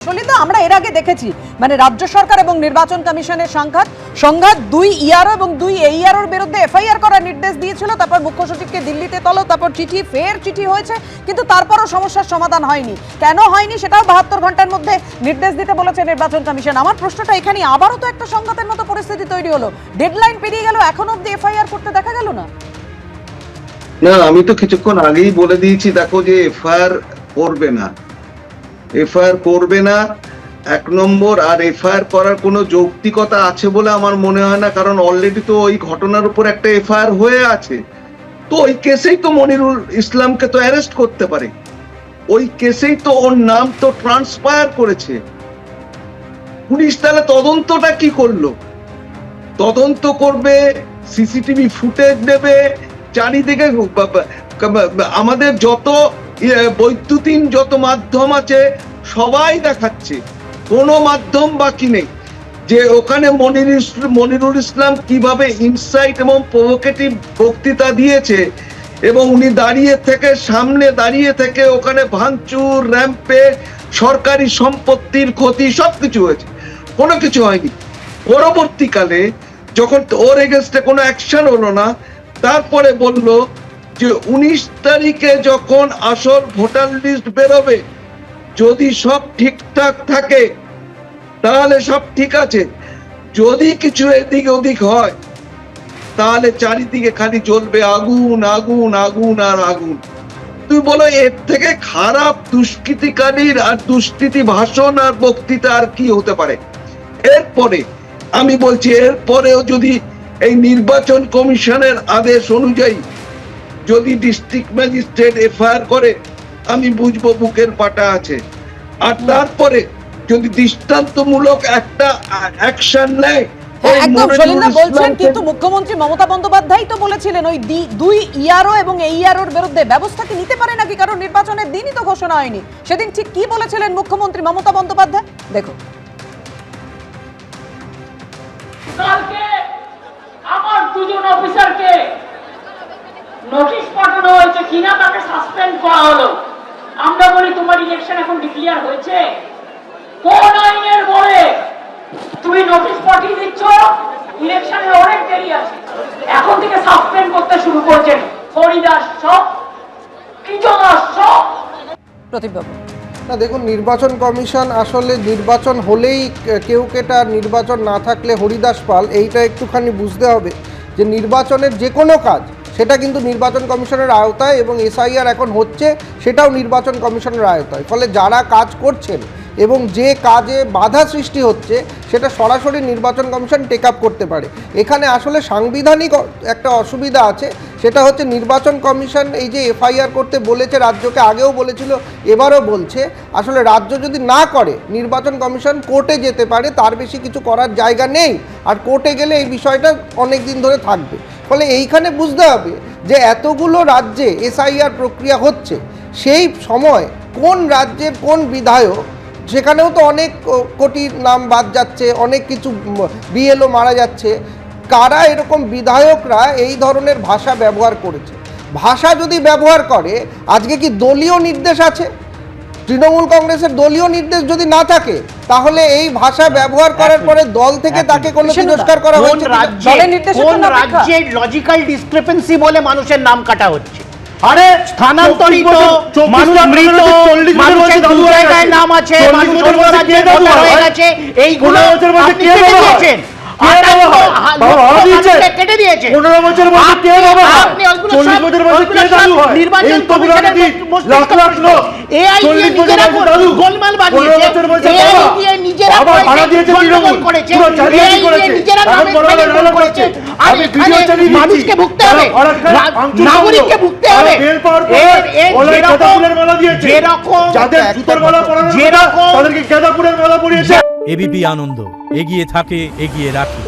আসলে আমরা এর আগে দেখেছি মানে রাজ্য সরকার এবং নির্বাচন কমিশনের সংঘাত 2 ইআরও এবং 2 এইআরওর বিরুদ্ধে এফআইআর করার নির্দেশ দিয়েছিল। তারপর মুখ্য সচিবকে দিল্লিতে তলব, তারপর চিঠি হয়েছে, কিন্তু তারপরও সমস্যার সমাধান হয়নি। কেন হয়নি সেটাও 72 ঘন্টার মধ্যে নির্দেশ দিতে বলেছে নির্বাচন কমিশন। আমার প্রশ্নটা এখানে, আবারও তো একটা সংঘাতের মতো পরিস্থিতি তৈরি হলো, ডেডলাইন পেরিয়ে গেল, এখনো অবধি এফআইআর করতে দেখা গেল না। না, আমি তো কিছুক্ষণ আগেই বলে দিয়েছি, দেখো যে এফআইআর করবে না 1 নম্বর। আর এফআইআর করার কোনো যৌক্তিকতা আছে বলে আমার মনে হয় না, কারণ অলরেডি তো ওই ঘটনার উপর একটা এফআইআর হয়ে আছে। তো ওই কেসেই তো মনিরুল ইসলামকে তো অ্যারেস্ট করতে পারে, ওই কেসেই তো ওর নাম তো ট্রান্সফার করেছে। পুলিশ তাহলে তদন্তটা কি করলো? তদন্ত করবে, সিসিটিভি ফুটেজ দেবে, চারিদিকে আমাদের যত বৈদ্যুতিন যত মাধ্যম আছে সবাই দেখাচ্ছে, কোনো মাধ্যম বাকি নেই যে ওখানে মনিরুল ইসলাম কিভাবে ইনসাইট এবং প্রভোকেটিভ বক্তৃতা দিয়েছে, এবং উনি সামনে দাঁড়িয়ে থেকে ওখানে ভাঙচুর, র্যাম্পেজ, সরকারি সম্পত্তির ক্ষতি সবকিছু হয়েছে, কোনো কিছু হয়নি। পরবর্তীকালে যখন ওর এগেনস্টে কোনো অ্যাকশন হলো না, তারপরে বলল যে 19 তারিখে যখন আসল ভোটার লিস্ট বেরোবে, যদি সব ঠিকঠাক থাকে তাহলে সব ঠিক আছে, যদি কিছু এদিক ওদিক হয় তাহলে চারিদিকে খালি জ্বলবে আগুন আগুন আগুন আর আগুন। তুই বলো এর থেকে খারাপ দুষ্কৃতিকারীর আর দুষ্কৃতি ভাষণ আর বক্তৃতা আর কি হতে পারে? এরপরে আমি বলছি, এরপরেও যদি এই নির্বাচন কমিশনের আদেশ অনুযায়ী যদি ডিস্ট্রিক্ট ম্যাজিস্ট্রেট এফআইআর করে, আমি বুঝবো বুকের পাটা আছে। আর তারপরে যদি দৃষ্টান্তমূলক একটা অ্যাকশন নেয়, একদম সলিন্দা বলছেন, কিন্তু মুখ্যমন্ত্রী মমতা বন্দ্যোপাধ্যায় তো বলেছিলেন ওই 2 ইআরও এবং এইআরওর বিরুদ্ধে ব্যবস্থা কি নিতে পারে নাকি, কারণ নির্বাচনের দিনই তো ঘোষণা হয়নি। সেদিন ঠিক কি বলেছিলেন মুখ্যমন্ত্রী মমতা বন্দ্যোপাধ্যায়, দেখো। কালকে আমার 2 জন অফিসারকে নোটিশ পাঠানো হয়েছে কিনা তাকে সাসপেন্ড করা হলো। আমরা বলি তোমার ইলেকশন এখন ডিক্লেয়ার হয়েছে, কোন আইনের বলে তুমি নোটিশ পাঠিয়ে দিচ্ছ? ইলেকশনের অনেক দেরি আছে, এখন থেকে সাসপেন্ড করতে শুরু করছেন হরিদাস সব, কৃতদাস সব। প্রতিবাবু না, দেখুন, নির্বাচন কমিশন আসলে নির্বাচন হলেই কেউ কেটা, নির্বাচন না থাকলে হরিদাস পাল, এইটা একটুখানি বুঝতে হবে যে নির্বাচনের যে কোনো কাজ সেটা কিন্তু নির্বাচন কমিশনের আওতায়, এবং এসআইআর এখন হচ্ছে সেটাও নির্বাচন কমিশনের আওতায়। ফলে যারা কাজ করছেন এবং যে কাজে বাধা সৃষ্টি হচ্ছে সেটা সরাসরি নির্বাচন কমিশন টেক আপ করতে পারে। এখানে আসলে সাংবিধানিক একটা অসুবিধা আছে, সেটা হচ্ছে নির্বাচন কমিশন এই যে এফআইআর করতে বলেছে রাজ্যকে, আগেও বলেছিল এবারও বলছে, আসলে রাজ্য যদি না করে নির্বাচন কমিশন কোর্টে যেতে পারে, তার বেশি কিছু করার জায়গা নেই। আর কোর্টে গেলে এই বিষয়টা অনেক দিন ধরে থাকবে। ফলে এইখানে বুঝতে হবে যে এতগুলো রাজ্যে এসআইআর প্রক্রিয়া হচ্ছে, সেই সময় কোন রাজ্যের কোন বিধায়ক, সেখানেও তো অনেক কোটি নাম বাদ যাচ্ছে, অনেক কিছু বিএলও মারা যাচ্ছে, কারা এরকম বিধায়করা এই ধরনের ভাষা ব্যবহার করেছে। ভাষা যদি ব্যবহার করে, আজকে কি দলীয় নির্দেশ আছে? তৃণমূল কংগ্রেসের দলীয় নির্দেশ যদি না থাকে, তাহলে এই ভাষা ব্যবহার করার পরে দল থেকে তাকে কোনো তিরস্কার করা হচ্ছে? কোন রাজ্যের লজিক্যাল ডিসক্রিপেন্সি বলে মানুষের নাম কাটা হচ্ছে? আরে স্থানান্তরিত মানুষ, মৃত মানুষের দু জায়গায় নাম আছে, মানুষ অন্য রাজ্যের ভোটার হয়ে গেছে, এইগুলো আপনি কেটে দিয়েছেন, কেটে দিয়েছেন। 15 বছর মধ্যে কে হবে? 40 বছর মধ্যে কে চালু হয়? নির্বাচন কমিশনের লাখ লাখ লোক এআই দিয়ে নিজেরা গোলমাল বানিয়েছে, এআই দিয়ে নিজেরা গন্ডগোল করেছে, এআই দিয়ে নিজেরা গন্ডগোল করেছে। আর এখানে মানুষকে ভুগতে হবে, নাগরিককে ভুগতে হবে। এবিপি আনন্দ, এগিয়ে থাকে, এগিয়ে রাখে।